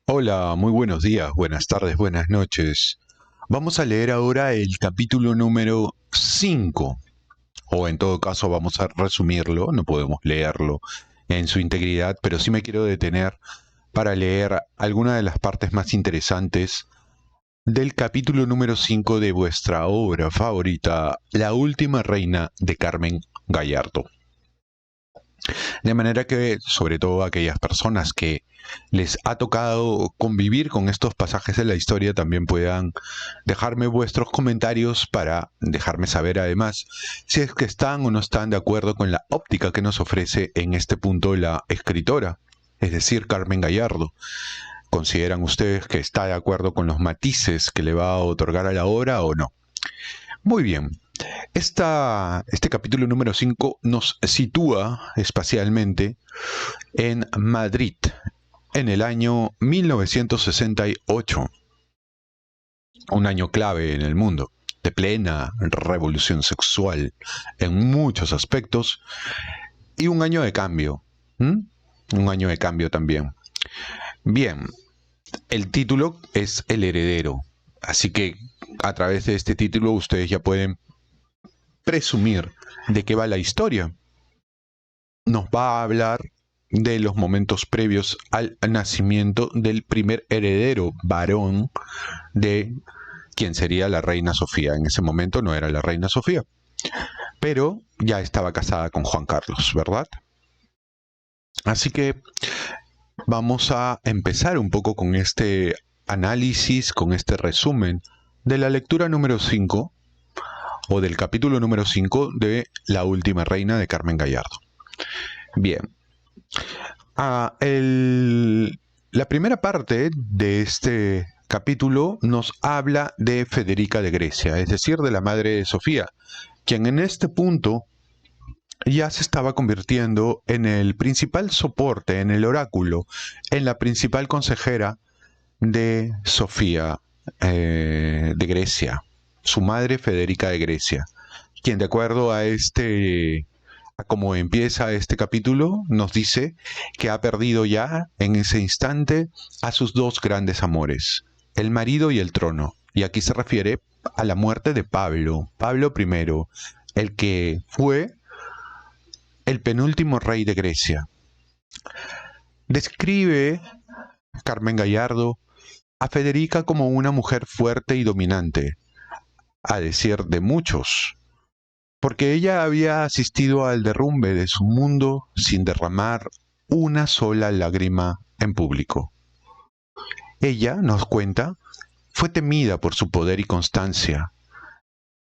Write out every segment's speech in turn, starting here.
Hola, muy buenos días, buenas tardes, buenas noches. Vamos a leer ahora el capítulo número 5, o en todo caso vamos a resumirlo, no podemos leerlo en su integridad, pero sí me quiero detener para leer algunas de las partes más interesantes del capítulo número 5 de vuestra obra favorita, La última reina de Carmen Gallardo. De manera que, sobre todo aquellas personas que les ha tocado convivir con estos pasajes de la historia, también puedan dejarme vuestros comentarios para dejarme saber además si es que están o no están de acuerdo con la óptica que nos ofrece en este punto la escritora, es decir, Carmen Gallardo. ¿Consideran ustedes que está de acuerdo con los matices que le va a otorgar a la obra o no? Muy bien, este capítulo número 5 nos sitúa espacialmente en Madrid, en el año 1968, un año clave en el mundo, de plena revolución sexual en muchos aspectos, y un año de cambio, ¿m? Un año de cambio también. Bien, el título es El heredero, así que a través de este título ustedes ya pueden presumir de qué va la historia. Nos va a hablar de los momentos previos al nacimiento del primer heredero varón de quien sería la reina Sofía. En ese momento no era la reina Sofía, pero ya estaba casada con Juan Carlos, ¿verdad? Así que vamos a empezar un poco con este análisis, con este resumen de la lectura número 5 o del capítulo número 5 de La última reina de Carmen Gallardo. Bien, la primera parte de este capítulo nos habla de Federica de Grecia, es decir, de la madre de Sofía, quien en este punto ya se estaba convirtiendo en el principal soporte, en el oráculo, en la principal consejera de Sofía de Grecia, su madre Federica de Grecia, quien de acuerdo a cómo empieza este capítulo, nos dice que ha perdido ya en ese instante a sus dos grandes amores, el marido y el trono. Y aquí se refiere a la muerte de Pablo I, el que fue el penúltimo rey de Grecia. Describe Carmen Gallardo a Federica como una mujer fuerte y dominante, a decir de muchos, porque ella había asistido al derrumbe de su mundo sin derramar una sola lágrima en público. Ella, nos cuenta, fue temida por su poder y constancia.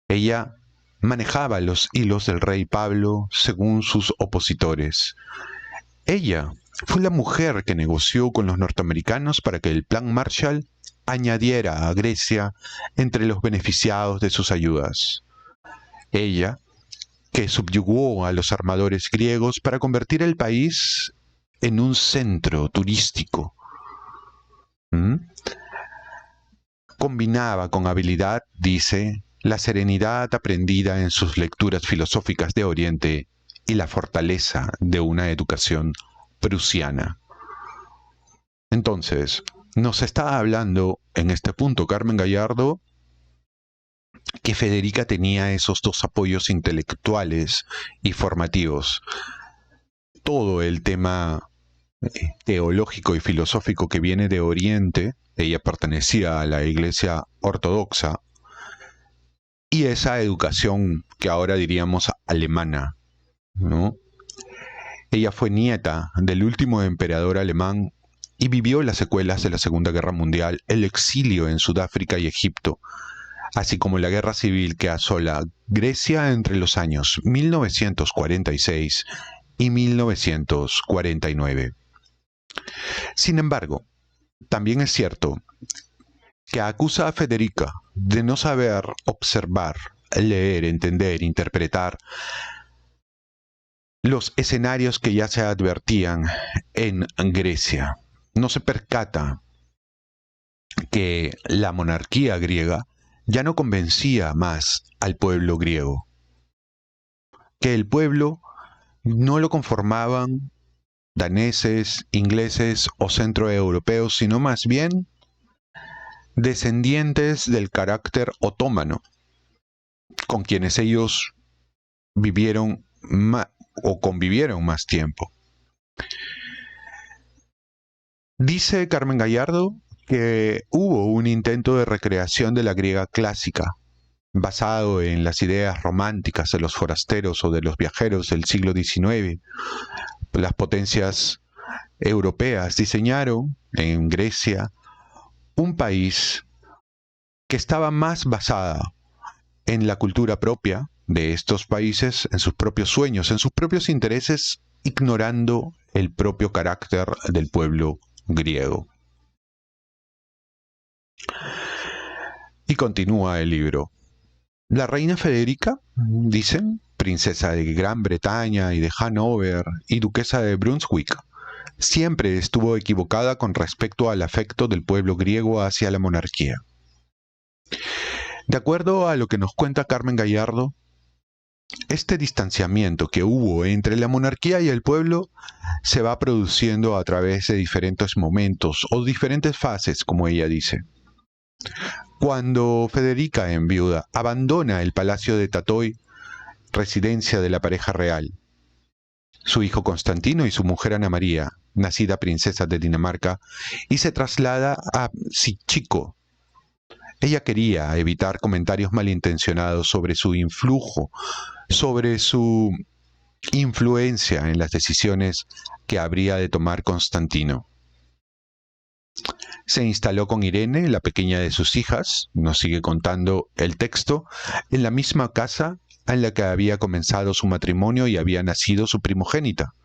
Ella manejaba los hilos del rey Pablo según sus opositores. Ella fue la mujer que negoció con los norteamericanos para que el Plan Marshall añadiera a Grecia entre los beneficiados de sus ayudas. Ella que subyugó a los armadores griegos para convertir el país en un centro turístico. ¿Mm? Combinaba con habilidad, dice, la serenidad aprendida en sus lecturas filosóficas de Oriente y la fortaleza de una educación prusiana. Entonces, nos está hablando en este punto Carmen Gallardo que Federica tenía esos dos apoyos intelectuales y formativos. Todo el tema teológico y filosófico que viene de Oriente, ella pertenecía a la Iglesia Ortodoxa, y esa educación que ahora diríamos alemana, ¿no? Ella fue nieta del último emperador alemán y vivió las secuelas de la Segunda Guerra Mundial, el exilio en Sudáfrica y Egipto, así como la guerra civil que asola Grecia entre los años 1946 y 1949. Sin embargo, también es cierto que acusa a Federica de no saber observar, leer, entender, interpretar los escenarios que ya se advertían en Grecia. No se percata que la monarquía griega ya no convencía más al pueblo griego, que el pueblo no lo conformaban daneses, ingleses o centroeuropeos, sino más bien descendientes del carácter otomano, con quienes ellos vivieron o convivieron más tiempo. Dice Carmen Gallardo que hubo un intento de recreación de la griega clásica, basado en las ideas románticas de los forasteros o de los viajeros del siglo XIX. Las potencias europeas diseñaron en Grecia un país que estaba más basada en la cultura propia de estos países, en sus propios sueños, en sus propios intereses, ignorando el propio carácter del pueblo griego. Y continúa el libro. La reina Federica, dicen, princesa de Gran Bretaña y de Hanover y duquesa de Brunswick, siempre estuvo equivocada con respecto al afecto del pueblo griego hacia la monarquía. De acuerdo a lo que nos cuenta Carmen Gallardo, este distanciamiento que hubo entre la monarquía y el pueblo se va produciendo a través de diferentes momentos o diferentes fases, como ella dice. Cuando Federica, enviuda, abandona el palacio de Tatoy, residencia de la pareja real, su hijo Constantino y su mujer Ana María, nacida princesa de Dinamarca, y se traslada a Sichico. Ella quería evitar comentarios malintencionados sobre su influjo, sobre su influencia en las decisiones que habría de tomar Constantino. Se instaló con Irene, la pequeña de sus hijas, nos sigue contando el texto, en la misma casa en la que había comenzado su matrimonio y había nacido su primogénita.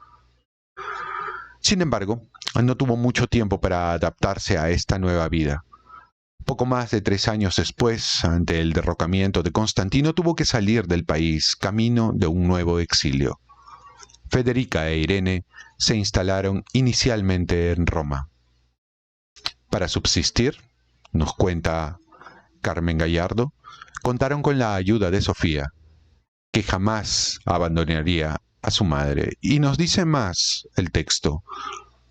Sin embargo, no tuvo mucho tiempo para adaptarse a esta nueva vida. Poco más de 3 años después, ante el derrocamiento de Constantino, tuvo que salir del país, camino de un nuevo exilio. Federica e Irene se instalaron inicialmente en Roma. Para subsistir, nos cuenta Carmen Gallardo, contaron con la ayuda de Sofía, que jamás abandonaría a su madre. Y nos dice más el texto.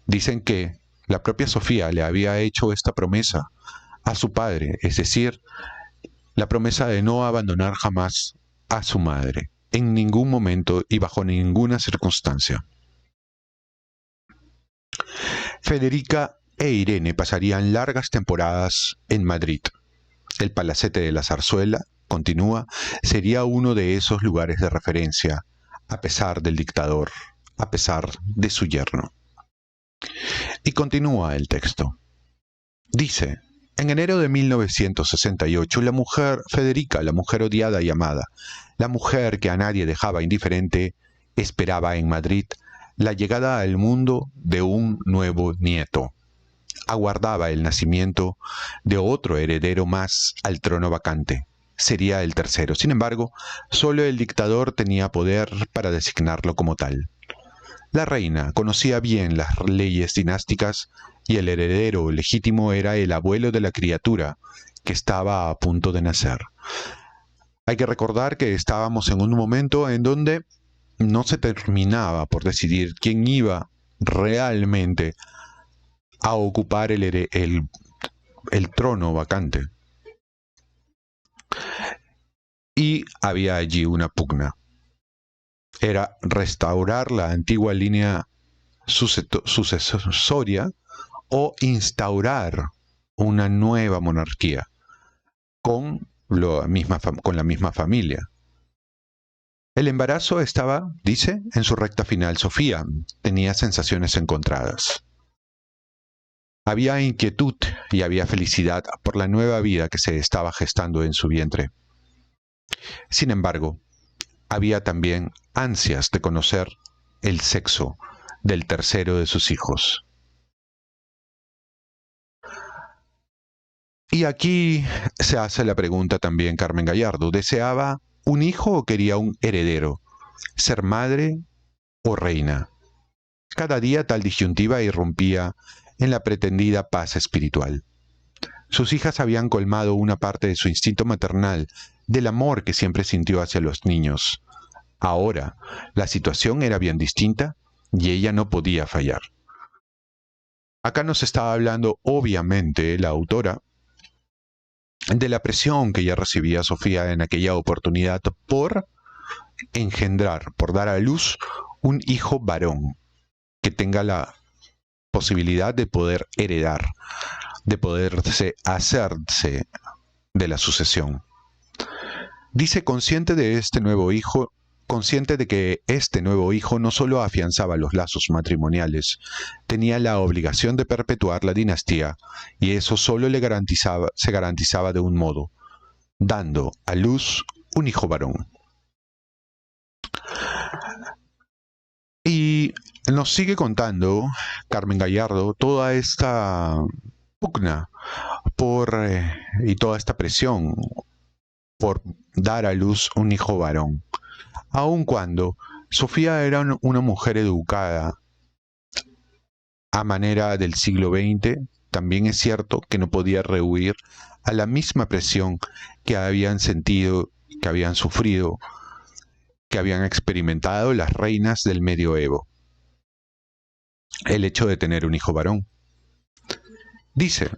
Dicen que la propia Sofía le había hecho esta promesa a su padre, es decir, la promesa de no abandonar jamás a su madre, en ningún momento y bajo ninguna circunstancia. Federica e Irene pasarían largas temporadas en Madrid. El Palacete de la Zarzuela, continúa, sería uno de esos lugares de referencia, a pesar del dictador, a pesar de su yerno. Y continúa el texto. Dice, en enero de 1968, la mujer Federica, la mujer odiada y amada, la mujer que a nadie dejaba indiferente, esperaba en Madrid la llegada al mundo de un nuevo nieto. Aguardaba el nacimiento de otro heredero más al trono vacante. Sería el tercero. Sin embargo, solo el dictador tenía poder para designarlo como tal. La reina conocía bien las leyes dinásticas y el heredero legítimo era el abuelo de la criatura que estaba a punto de nacer. Hay que recordar que estábamos en un momento en donde no se terminaba por decidir quién iba realmente a ocupar el trono vacante. Y había allí una pugna. Era restaurar la antigua línea sucesoria o instaurar una nueva monarquía con la misma familia. El embarazo estaba, dice, en su recta final. Sofía tenía sensaciones encontradas. Había inquietud y había felicidad por la nueva vida que se estaba gestando en su vientre. Sin embargo, había también ansias de conocer el sexo del tercero de sus hijos. Y aquí se hace la pregunta también Carmen Gallardo. ¿Deseaba un hijo o quería un heredero? ¿Ser madre o reina? Cada día tal disyuntiva irrumpía en la pretendida paz espiritual. Sus hijas habían colmado una parte de su instinto maternal, del amor que siempre sintió hacia los niños. Ahora, la situación era bien distinta y ella no podía fallar. Acá nos estaba hablando, obviamente, la autora, de la presión que ella recibía Sofía en aquella oportunidad por engendrar, por dar a luz un hijo varón que tenga la posibilidad de poder heredar, de poderse hacerse de la sucesión. Dice, consciente de que este nuevo hijo no solo afianzaba los lazos matrimoniales, tenía la obligación de perpetuar la dinastía, y eso solo se garantizaba de un modo, dando a luz un hijo varón. Y nos sigue contando Carmen Gallardo toda esta pugna y toda esta presión por dar a luz un hijo varón. Aun cuando Sofía era una mujer educada a manera del siglo XX, también es cierto que no podía rehuir a la misma presión que habían sentido, que habían sufrido, que habían experimentado las reinas del medioevo. El hecho de tener un hijo varón. Dice,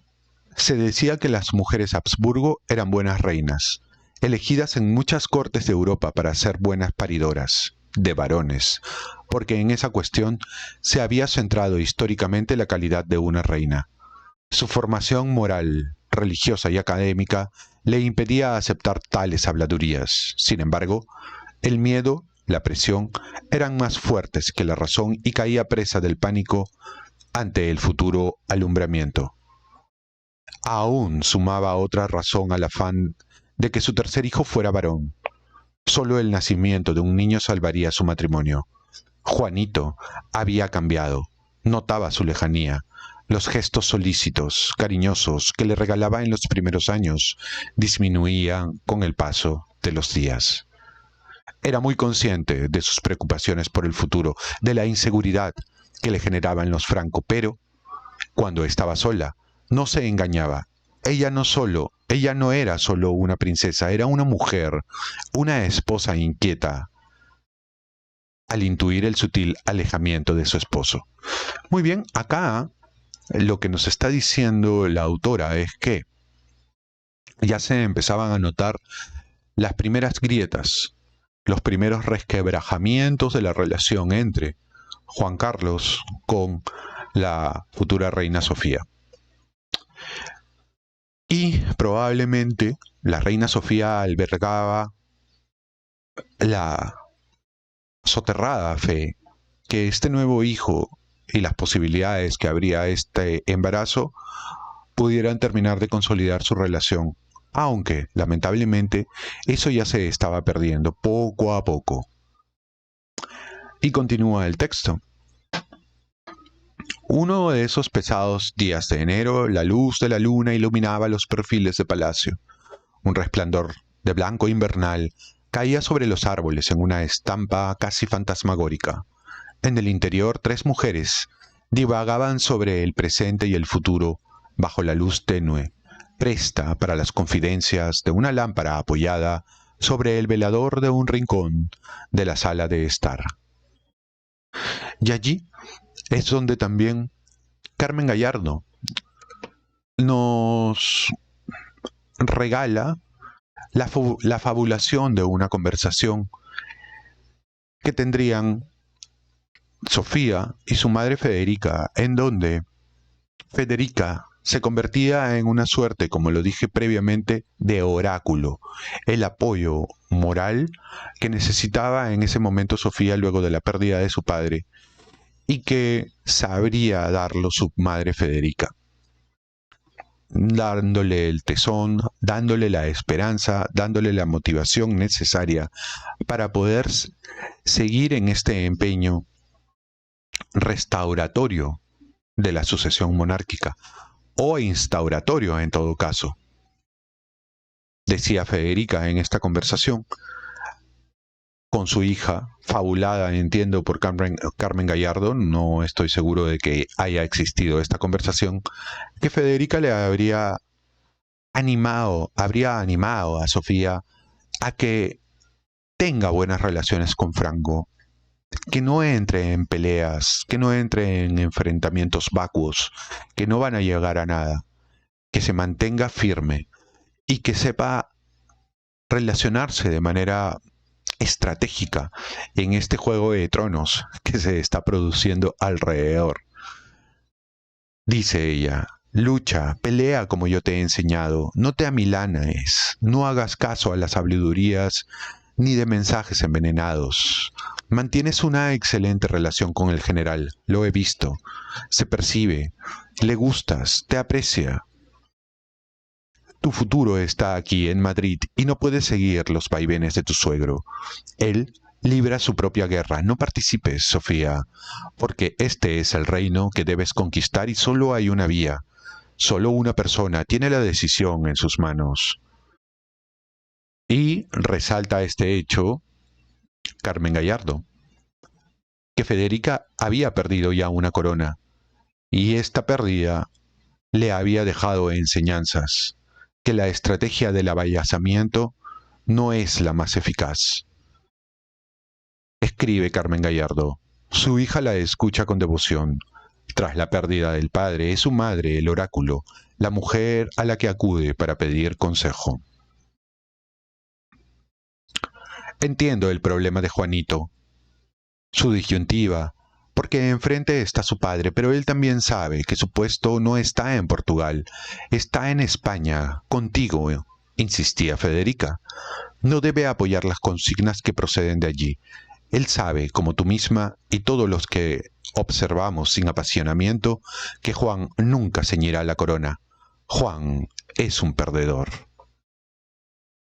se decía que las mujeres Habsburgo eran buenas reinas, elegidas en muchas cortes de Europa para ser buenas paridoras de varones, porque en esa cuestión se había centrado históricamente la calidad de una reina. Su formación moral, religiosa y académica le impedía aceptar tales habladurías. Sin embargo, el miedo, la presión, eran más fuertes que la razón y caía presa del pánico ante el futuro alumbramiento. Aún sumaba otra razón al afán de que su tercer hijo fuera varón. Solo el nacimiento de un niño salvaría su matrimonio. Juanito había cambiado, notaba su lejanía. Los gestos solícitos, cariñosos, que le regalaba en los primeros años, disminuían con el paso de los días. Era muy consciente de sus preocupaciones por el futuro, de la inseguridad que le generaban los Franco, pero, cuando estaba sola, no se engañaba. Ella no era solo una princesa, era una mujer, una esposa inquieta, al intuir el sutil alejamiento de su esposo. Muy bien, acá lo que nos está diciendo la autora es que ya se empezaban a notar las primeras grietas, los primeros resquebrajamientos de la relación entre Juan Carlos con la futura reina Sofía. Y probablemente la reina Sofía albergaba la soterrada fe que este nuevo hijo y las posibilidades que habría este embarazo pudieran terminar de consolidar su relación, aunque lamentablemente eso ya se estaba perdiendo poco a poco. Y continúa el texto. Uno de esos pesados días de enero, la luz de la luna iluminaba los perfiles de palacio. Un resplandor de blanco invernal caía sobre los árboles en una estampa casi fantasmagórica. En el interior, tres mujeres divagaban sobre el presente y el futuro bajo la luz tenue, presta para las confidencias de una lámpara apoyada sobre el velador de un rincón de la sala de estar. Y allí es donde también Carmen Gallardo nos regala la fabulación de una conversación que tendrían Sofía y su madre Federica, en donde Federica se convertía en una suerte, como lo dije previamente, de oráculo, el apoyo moral que necesitaba en ese momento Sofía luego de la pérdida de su padre, y que sabría darlo su madre Federica, dándole el tesón, dándole la esperanza, dándole la motivación necesaria para poder seguir en este empeño restauratorio de la sucesión monárquica, o instauratorio en todo caso. Decía Federica en esta conversación con su hija, fabulada, entiendo, por Carmen Gallardo, no estoy seguro de que haya existido esta conversación, que Federica le habría animado a Sofía a que tenga buenas relaciones con Franco que no entre en peleas, que no entre en enfrentamientos vacuos, que no van a llegar a nada, que se mantenga firme y que sepa relacionarse de manera estratégica en este juego de tronos que se está produciendo alrededor. Dice ella, lucha, pelea como yo te he enseñado, no te amilanes, no hagas caso a las habladurías ni de mensajes envenenados. Mantienes una excelente relación con el general, lo he visto, se percibe, le gustas, te aprecia. Tu futuro está aquí en Madrid y no puedes seguir los vaivenes de tu suegro. Él libra su propia guerra. No participes, Sofía, porque este es el reino que debes conquistar y solo hay una vía. Solo una persona tiene la decisión en sus manos. Y resalta este hecho Carmen Gallardo, que Federica había perdido ya una corona, y esta pérdida le había dejado enseñanzas, que la estrategia del abayazamiento no es la más eficaz. Escribe Carmen Gallardo. Su hija la escucha con devoción. Tras la pérdida del padre, es su madre el oráculo, la mujer a la que acude para pedir consejo. Entiendo el problema de Juanito, su disyuntiva, porque enfrente está su padre, pero él también sabe que su puesto no está en Portugal, está en España, contigo, insistía Federica. No debe apoyar las consignas que proceden de allí. Él sabe, como tú misma y todos los que observamos sin apasionamiento, que Juan nunca ceñirá la corona. Juan es un perdedor.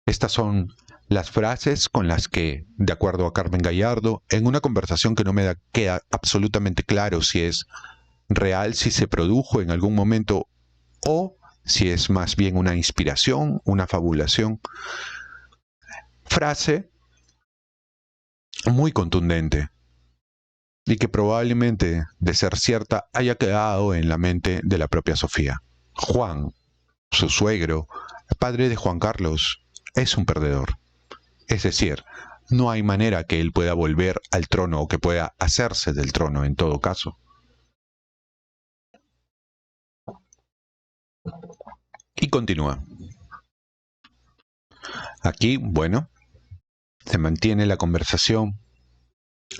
Estas son las frases con las que, de acuerdo a Carmen Gallardo, en una conversación que no me queda absolutamente claro si es real, si se produjo en algún momento o si es más bien una inspiración, una fabulación. Frase muy contundente y que probablemente, de ser cierta, haya quedado en la mente de la propia Sofía. Juan, su suegro, el padre de Juan Carlos, es un perdedor. Es decir, no hay manera que él pueda volver al trono o que pueda hacerse del trono en todo caso. Y continúa. Aquí, bueno, se mantiene la conversación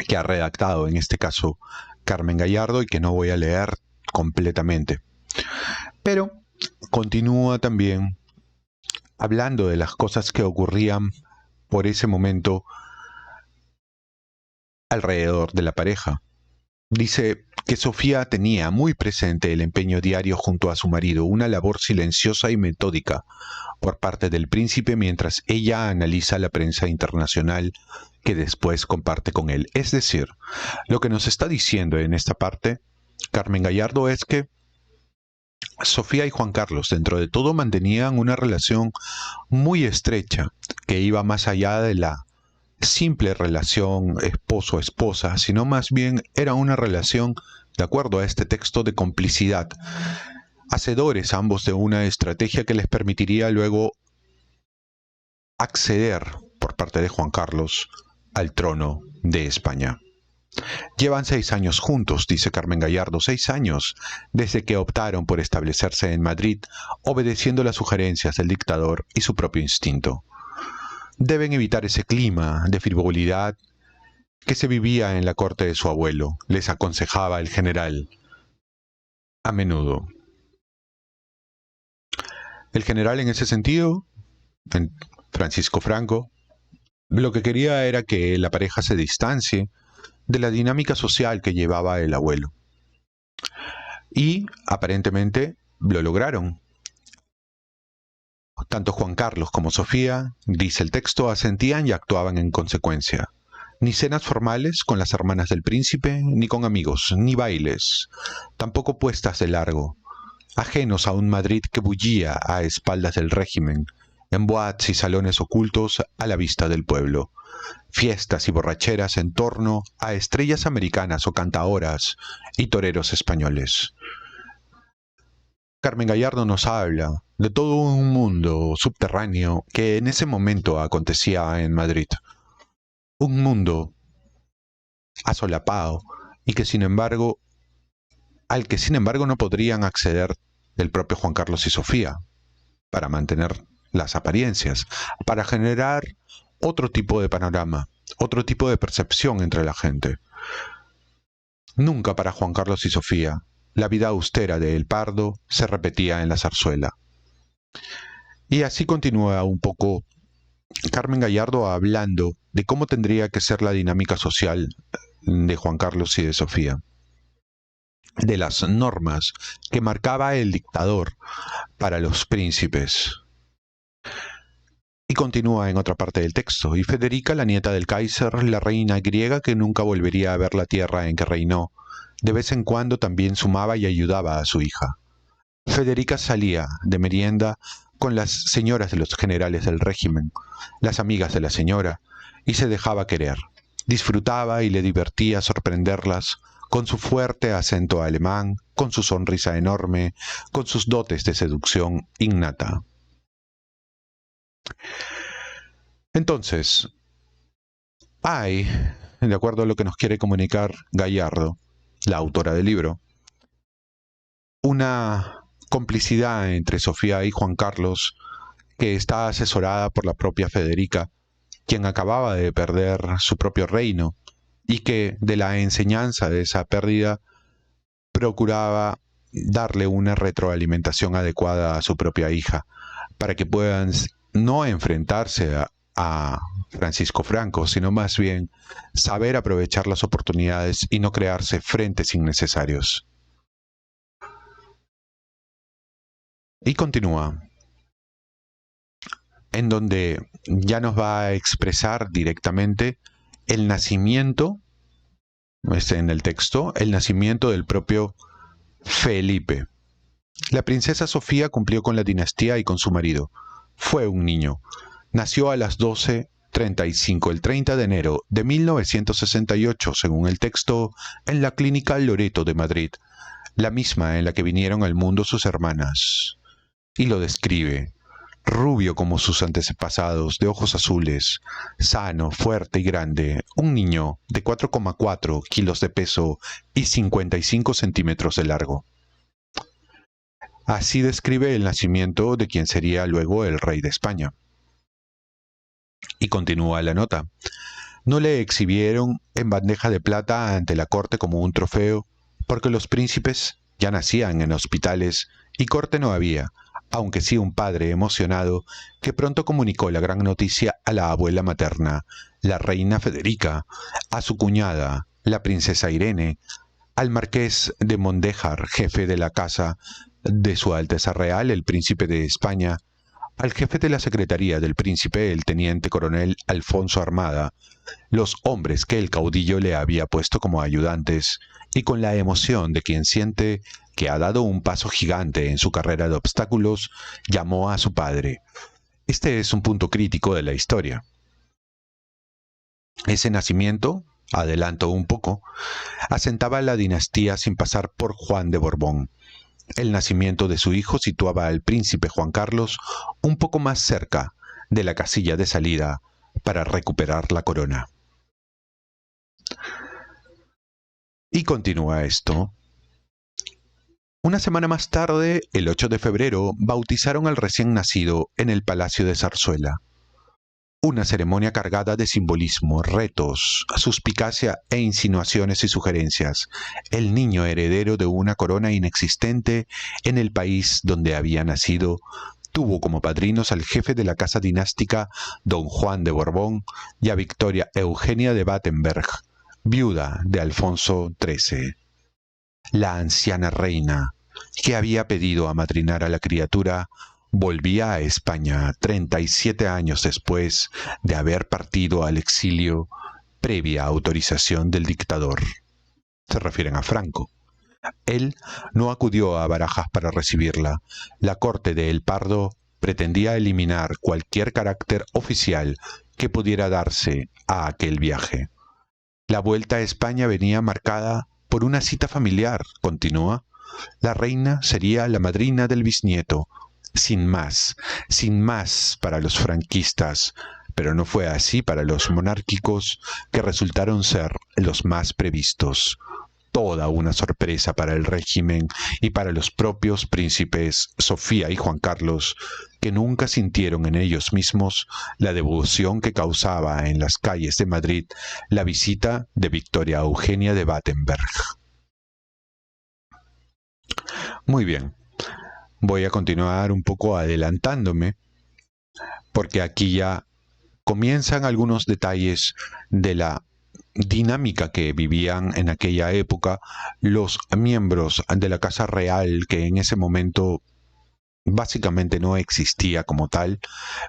que ha redactado en este caso Carmen Gallardo y que no voy a leer completamente. Pero continúa también hablando de las cosas que ocurrían por ese momento alrededor de la pareja. Dice que Sofía tenía muy presente el empeño diario junto a su marido, una labor silenciosa y metódica por parte del príncipe mientras ella analiza la prensa internacional que después comparte con él. Es decir, lo que nos está diciendo en esta parte Carmen Gallardo es que Sofía y Juan Carlos, dentro de todo, mantenían una relación muy estrecha que iba más allá de la simple relación esposo-esposa, sino más bien era una relación, de acuerdo a este texto, de complicidad, hacedores ambos de una estrategia que les permitiría luego acceder por parte de Juan Carlos al trono de España. Llevan 6 años juntos, dice Carmen Gallardo, 6 años desde que optaron por establecerse en Madrid, obedeciendo las sugerencias del dictador y su propio instinto. Deben evitar ese clima de frivolidad que se vivía en la corte de su abuelo, les aconsejaba el general a menudo. El general en ese sentido, Francisco Franco, lo que quería era que la pareja se distancie de la dinámica social que llevaba el abuelo. Y aparentemente lo lograron. Tanto Juan Carlos como Sofía, dice el texto, asentían y actuaban en consecuencia. Ni cenas formales con las hermanas del príncipe, ni con amigos, ni bailes, tampoco puestas de largo, ajenos a un Madrid que bullía a espaldas del régimen, en boates y salones ocultos a la vista del pueblo, fiestas y borracheras en torno a estrellas americanas o cantaoras y toreros españoles. Carmen Gallardo nos habla de todo un mundo subterráneo que en ese momento acontecía en Madrid. Un mundo asolapado, y que sin embargo, al que sin embargo no podrían acceder el propio Juan Carlos y Sofía, para mantener las apariencias, para generar otro tipo de panorama, otro tipo de percepción entre la gente. Nunca para Juan Carlos y Sofía la vida austera de El Pardo se repetía en la zarzuela. Y así continúa un poco Carmen Gallardo hablando de cómo tendría que ser la dinámica social de Juan Carlos y de Sofía, de las normas que marcaba el dictador para los príncipes. Y continúa en otra parte del texto. Y Federica, la nieta del Kaiser, la reina griega que nunca volvería a ver la tierra en que reinó, de vez en cuando también sumaba y ayudaba a su hija. Federica salía de merienda con las señoras de los generales del régimen, las amigas de la señora, y se dejaba querer. Disfrutaba y le divertía sorprenderlas con su fuerte acento alemán, con su sonrisa enorme, con sus dotes de seducción innata. Entonces, hay, de acuerdo a lo que nos quiere comunicar Gallardo, la autora del libro, una complicidad entre Sofía y Juan Carlos que está asesorada por la propia Federica, quien acababa de perder su propio reino y que de la enseñanza de esa pérdida procuraba darle una retroalimentación adecuada a su propia hija para que puedan no enfrentarse a Francisco Franco, sino más bien saber aprovechar las oportunidades y no crearse frentes innecesarios. Y continúa, en donde ya nos va a expresar directamente el nacimiento, en el texto, el nacimiento del propio Felipe. La princesa Sofía cumplió con la dinastía y con su marido. Fue un niño. Nació a las 12:35 el 30 de enero de 1968, según el texto, en la Clínica Loreto de Madrid, la misma en la que vinieron al mundo sus hermanas. Y lo describe. Rubio como sus antepasados, de ojos azules, sano, fuerte y grande, un niño de 4,4 kilos de peso y 55 centímetros de largo. Así describe el nacimiento de quien sería luego el rey de España. Y continúa la nota. No le exhibieron en bandeja de plata ante la corte como un trofeo, porque los príncipes ya nacían en hospitales y corte no había, aunque sí un padre emocionado que pronto comunicó la gran noticia a la abuela materna, la reina Federica, a su cuñada, la princesa Irene, al marqués de Mondéjar, jefe de la casa de Su Alteza Real, el príncipe de España, al jefe de la secretaría del príncipe, el teniente coronel Alfonso Armada, los hombres que el caudillo le había puesto como ayudantes, y con la emoción de quien siente que ha dado un paso gigante en su carrera de obstáculos, llamó a su padre. Este es un punto crítico de la historia. Ese nacimiento, adelanto un poco, asentaba la dinastía sin pasar por Juan de Borbón. El nacimiento de su hijo situaba al príncipe Juan Carlos un poco más cerca de la casilla de salida para recuperar la corona. Y continúa esto. Una semana más tarde, el 8 de febrero, bautizaron al recién nacido en el Palacio de Zarzuela. Una ceremonia cargada de simbolismo, retos, suspicacia e insinuaciones y sugerencias. El niño heredero de una corona inexistente en el país donde había nacido tuvo como padrinos al jefe de la casa dinástica, don Juan de Borbón, y a Victoria Eugenia de Battenberg, viuda de Alfonso XIII. La anciana reina, que había pedido amadrinar a la criatura, volvía a España 37 años después de haber partido al exilio previa autorización del dictador. Se refieren a Franco. Él no acudió a Barajas para recibirla. La corte de El Pardo pretendía eliminar cualquier carácter oficial que pudiera darse a aquel viaje. La vuelta a España venía marcada por una cita familiar, continúa. La reina sería la madrina del bisnieto, sin más para los franquistas, pero no fue así para los monárquicos, que resultaron ser los más previstos. Toda una sorpresa para el régimen y para los propios príncipes Sofía y Juan Carlos, que nunca sintieron en ellos mismos la devoción que causaba en las calles de Madrid la visita de Victoria Eugenia de Battenberg. Muy bien, voy a continuar un poco adelantándome, porque aquí ya comienzan algunos detalles de la dinámica que vivían en aquella época los miembros de la Casa Real, que en ese momento básicamente no existía como tal,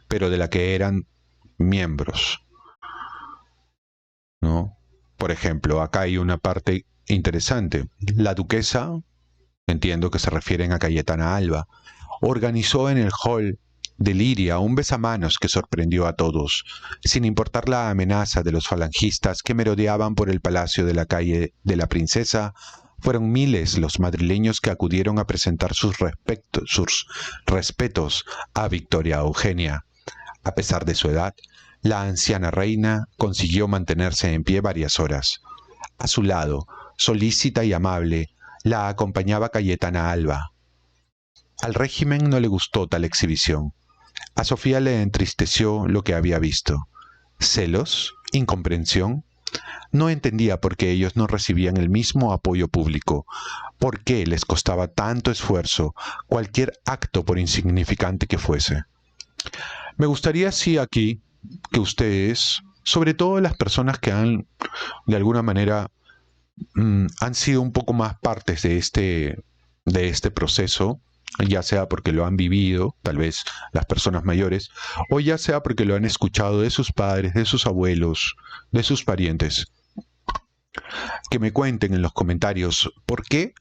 pero de la que eran miembros, ¿no? Por ejemplo, acá hay una parte interesante. La duquesa, entiendo que se refieren a Cayetana Alba, organizó en el hall de Liria un besamanos que sorprendió a todos, sin importar la amenaza de los falangistas que merodeaban por el palacio de la calle de la Princesa. Fueron miles los madrileños que acudieron a presentar sus respetos a Victoria Eugenia. A pesar de su edad, la anciana reina consiguió mantenerse en pie varias horas. A su lado, solícita y amable, la acompañaba Cayetana Alba. Al régimen no le gustó tal exhibición. A Sofía le entristeció lo que había visto. ¿Celos? ¿Incomprensión? No entendía por qué ellos no recibían el mismo apoyo público, por qué les costaba tanto esfuerzo cualquier acto por insignificante que fuese. Me gustaría, sí, aquí, que ustedes, sobre todo las personas que han, de alguna manera, han sido un poco más partes de este proceso, ya sea porque lo han vivido, tal vez las personas mayores, o ya sea porque lo han escuchado de sus padres, de sus abuelos, de sus parientes, que me cuenten en los comentarios por qué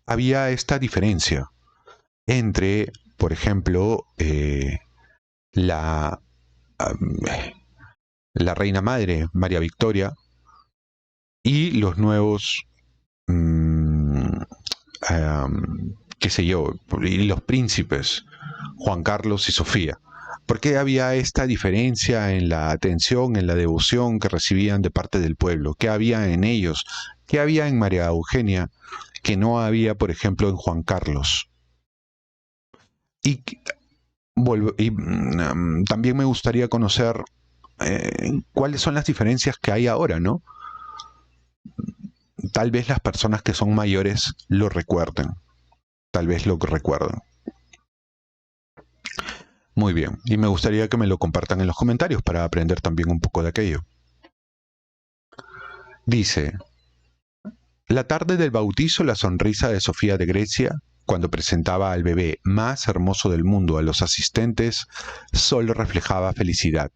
había esta diferencia entre, por ejemplo, la, la reina madre, María Victoria, y los nuevos, qué sé yo, y los príncipes, Juan Carlos y Sofía. ¿Por qué había esta diferencia en la atención, en la devoción que recibían de parte del pueblo? ¿Qué había en ellos? ¿Qué había en María Eugenia que no había, por ejemplo, en Juan Carlos? Y también me gustaría conocer cuáles son las diferencias que hay ahora, ¿no? Tal vez las personas que son mayores lo recuerden. Tal vez lo recuerden. Muy bien, y me gustaría que me lo compartan en los comentarios para aprender también un poco de aquello. Dice: la tarde del bautizo, la sonrisa de Sofía de Grecia, cuando presentaba al bebé más hermoso del mundo a los asistentes, solo reflejaba felicidad.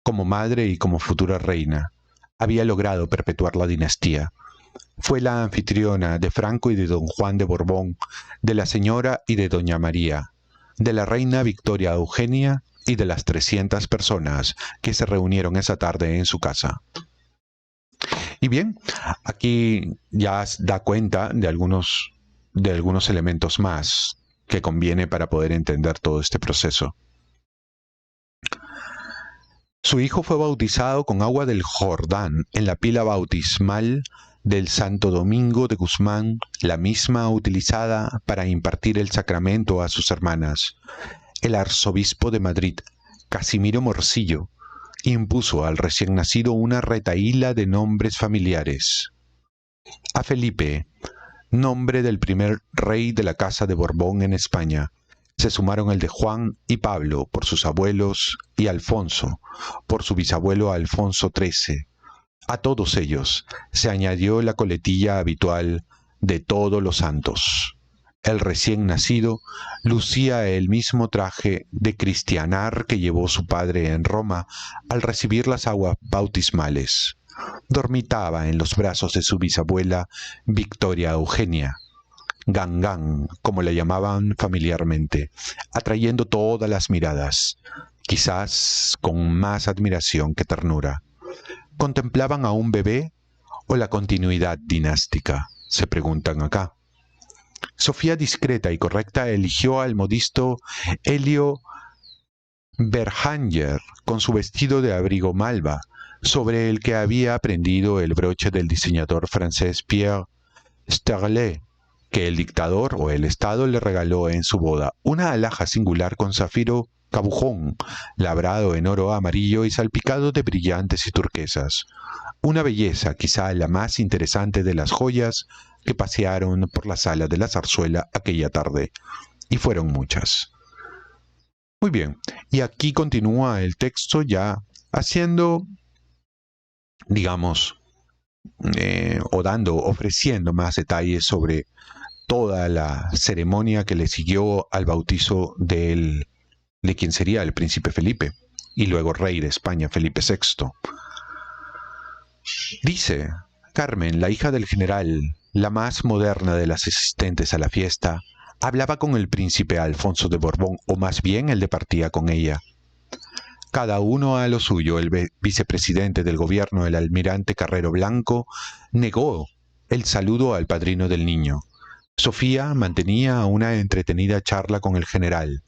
Como madre y como futura reina, había logrado perpetuar la dinastía. Fue la anfitriona de Franco y de don Juan de Borbón, de la señora y de doña María, de la reina Victoria Eugenia y de las 300 personas que se reunieron esa tarde en su casa. Y bien, aquí ya da cuenta de algunos elementos más que conviene para poder entender todo este proceso. Su hijo fue bautizado con agua del Jordán en la pila bautismal del Santo Domingo de Guzmán, la misma utilizada para impartir el sacramento a sus hermanas. El arzobispo de Madrid, Casimiro Morcillo, impuso al recién nacido una retahíla de nombres familiares. A Felipe, nombre del primer rey de la Casa de Borbón en España, se sumaron el de Juan y Pablo por sus abuelos y Alfonso por su bisabuelo Alfonso XIII. A todos ellos se añadió la coletilla habitual de todos los santos. El recién nacido lucía el mismo traje de cristianar que llevó su padre en Roma al recibir las aguas bautismales. Dormitaba en los brazos de su bisabuela Victoria Eugenia, Gangán, como la llamaban familiarmente, atrayendo todas las miradas, quizás con más admiración que ternura. ¿Contemplaban a un bebé o la continuidad dinástica?, se preguntan acá. Sofía, discreta y correcta, eligió al modisto Helio Berhanger con su vestido de abrigo malva, sobre el que había aprendido el broche del diseñador francés Pierre Sterlet, que el dictador o el Estado le regaló en su boda, una alhaja singular con zafiro cabujón, labrado en oro amarillo y salpicado de brillantes y turquesas. Una belleza, quizá la más interesante de las joyas que pasearon por la sala de la zarzuela aquella tarde, y fueron muchas. Muy bien, y aquí continúa el texto ya haciendo, digamos, ofreciendo más detalles sobre toda la ceremonia que le siguió al bautizo de quien sería el príncipe Felipe y luego rey de España, Felipe VI. Dice, Carmen, la hija del general, la más moderna de las asistentes a la fiesta, hablaba con el príncipe Alfonso de Borbón, o más bien él departía con ella. Cada uno a lo suyo. El vicepresidente del gobierno, el almirante Carrero Blanco, negó el saludo al padrino del niño. Sofía mantenía una entretenida charla con el general,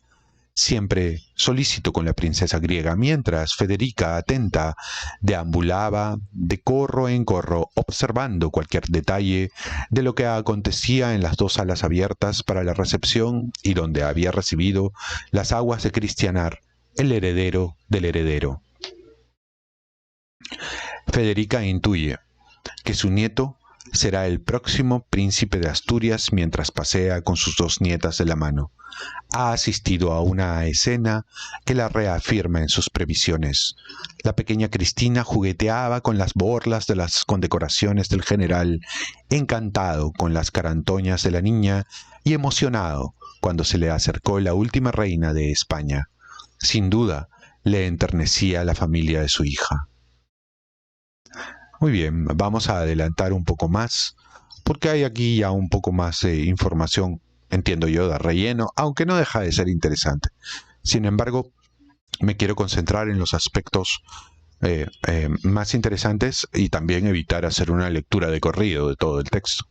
siempre solícito con la princesa griega, mientras Federica, atenta, deambulaba de corro en corro, observando cualquier detalle de lo que acontecía en las dos salas abiertas para la recepción y donde había recibido las aguas de Cristianar, el heredero del heredero. Federica intuye que su nieto será el próximo príncipe de Asturias mientras pasea con sus dos nietas de la mano. Ha asistido a una escena que la reafirma en sus previsiones. La pequeña Cristina jugueteaba con las borlas de las condecoraciones del general, encantado con las carantoñas de la niña y emocionado cuando se le acercó la última reina de España. Sin duda, le enternecía la familia de su hija. Muy bien, vamos a adelantar un poco más, porque hay aquí ya un poco más de información, entiendo yo, de relleno, aunque no deja de ser interesante. Sin embargo, me quiero concentrar en los aspectos más interesantes y también evitar hacer una lectura de corrido de todo el texto.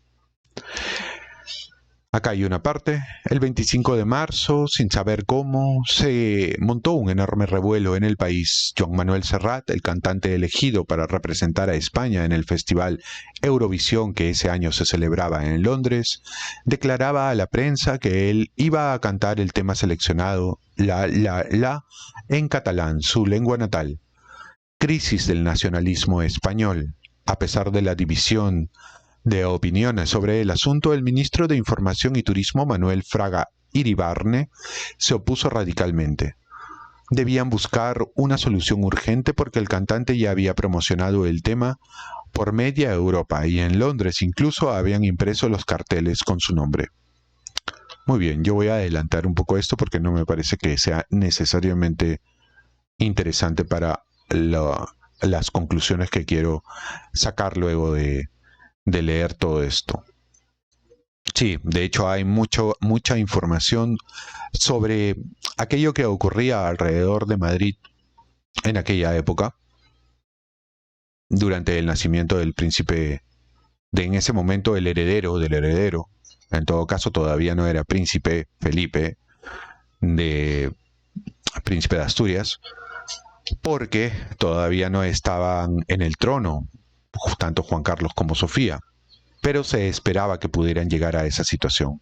Acá hay una parte, el 25 de marzo, sin saber cómo, se montó un enorme revuelo en el país. Joan Manuel Serrat, el cantante elegido para representar a España en el Festival Eurovisión que ese año se celebraba en Londres, declaraba a la prensa que él iba a cantar el tema seleccionado, la, en catalán, su lengua natal. Crisis del nacionalismo español. A pesar de la división de opiniones sobre el asunto, el ministro de Información y Turismo, Manuel Fraga Iribarne, se opuso radicalmente. Debían buscar una solución urgente porque el cantante ya había promocionado el tema por media Europa y en Londres incluso habían impreso los carteles con su nombre. Muy bien, yo voy a adelantar un poco esto porque no me parece que sea necesariamente interesante para las conclusiones que quiero sacar luego de leer todo esto. Sí, de hecho hay mucha información sobre aquello que ocurría alrededor de Madrid en aquella época, durante el nacimiento del príncipe, en ese momento el heredero del heredero, en todo caso todavía no era príncipe Felipe, príncipe de Asturias, porque todavía no estaban en el trono, tanto Juan Carlos como Sofía, pero se esperaba que pudieran llegar a esa situación.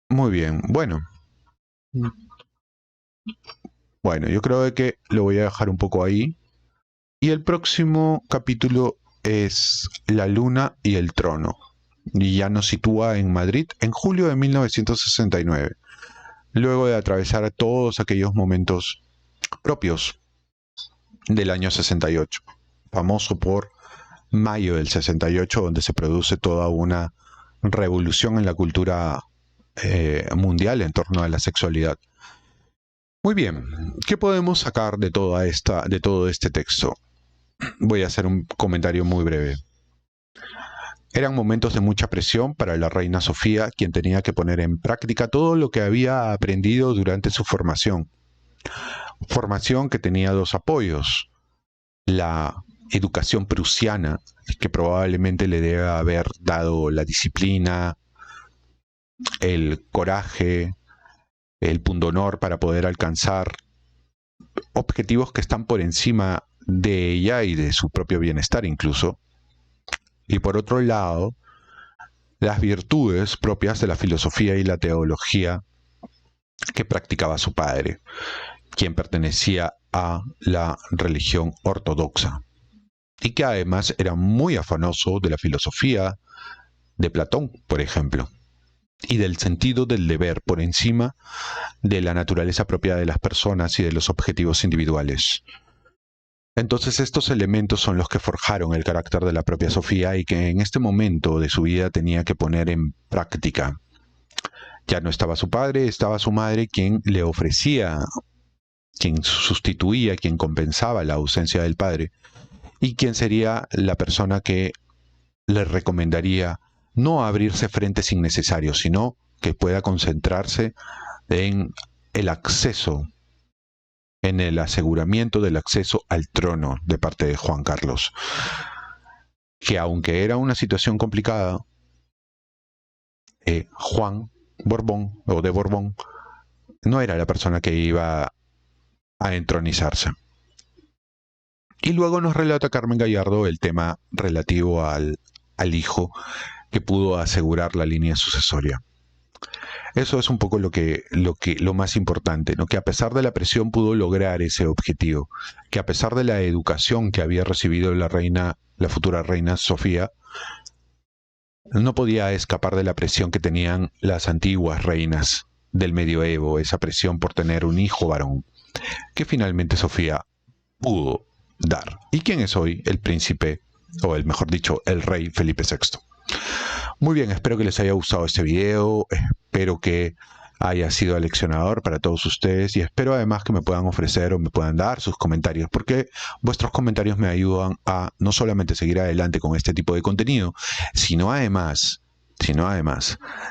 Muy bien, bueno, yo creo que lo voy a dejar un poco ahí. Y el próximo capítulo es La Luna y el Trono. Y ya nos sitúa en Madrid en julio de 1969. Luego de atravesar todos aquellos momentos propios del año 68. Famoso por mayo del 68, donde se produce toda una revolución en la cultura mundial en torno a la sexualidad. Muy bien, ¿qué podemos sacar de todo este texto? Voy a hacer un comentario muy breve. Eran momentos de mucha presión para la reina Sofía, quien tenía que poner en práctica todo lo que había aprendido durante su formación. Formación que tenía dos apoyos. La educación prusiana, que probablemente le debe haber dado la disciplina, el coraje, el pundonor para poder alcanzar objetivos que están por encima de ella y de su propio bienestar incluso. Y por otro lado, las virtudes propias de la filosofía y la teología que practicaba su padre, quien pertenecía a la religión ortodoxa y que además era muy afanoso de la filosofía de Platón, por ejemplo, y del sentido del deber por encima de la naturaleza propia de las personas y de los objetivos individuales. Entonces estos elementos son los que forjaron el carácter de la propia Sofía y que en este momento de su vida tenía que poner en práctica. Ya no estaba su padre, estaba su madre, quien le ofrecía, quien sustituía, quien compensaba la ausencia del padre, y quien sería la persona que le recomendaría no abrirse frentes innecesarios, sino que pueda concentrarse en el acceso, en el aseguramiento del acceso al trono de parte de Juan Carlos, que aunque era una situación complicada, Juan Borbón o de Borbón no era la persona que iba a entronizarse. Y luego nos relata Carmen Gallardo el tema relativo al hijo que pudo asegurar la línea sucesoria. Eso es un poco lo más importante, ¿no? Que a pesar de la presión pudo lograr ese objetivo, que a pesar de la educación que había recibido la futura reina Sofía, no podía escapar de la presión que tenían las antiguas reinas del medioevo, esa presión por tener un hijo varón, que finalmente Sofía pudo dar. ¿Y quién es hoy el príncipe, o el mejor dicho, el rey Felipe VI? Muy bien, espero que les haya gustado este video, espero que haya sido aleccionador para todos ustedes y espero además que me puedan ofrecer o me puedan dar sus comentarios, porque vuestros comentarios me ayudan a no solamente seguir adelante con este tipo de contenido, sino además,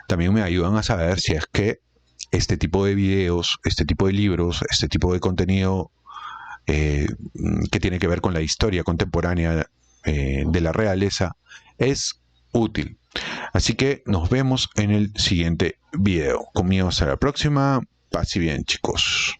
también me ayudan a saber si es que este tipo de videos, este tipo de libros, este tipo de contenido que tiene que ver con la historia contemporánea de la realeza es útil. Así que nos vemos en el siguiente video. Conmigo hasta la próxima. Paz y bien, chicos.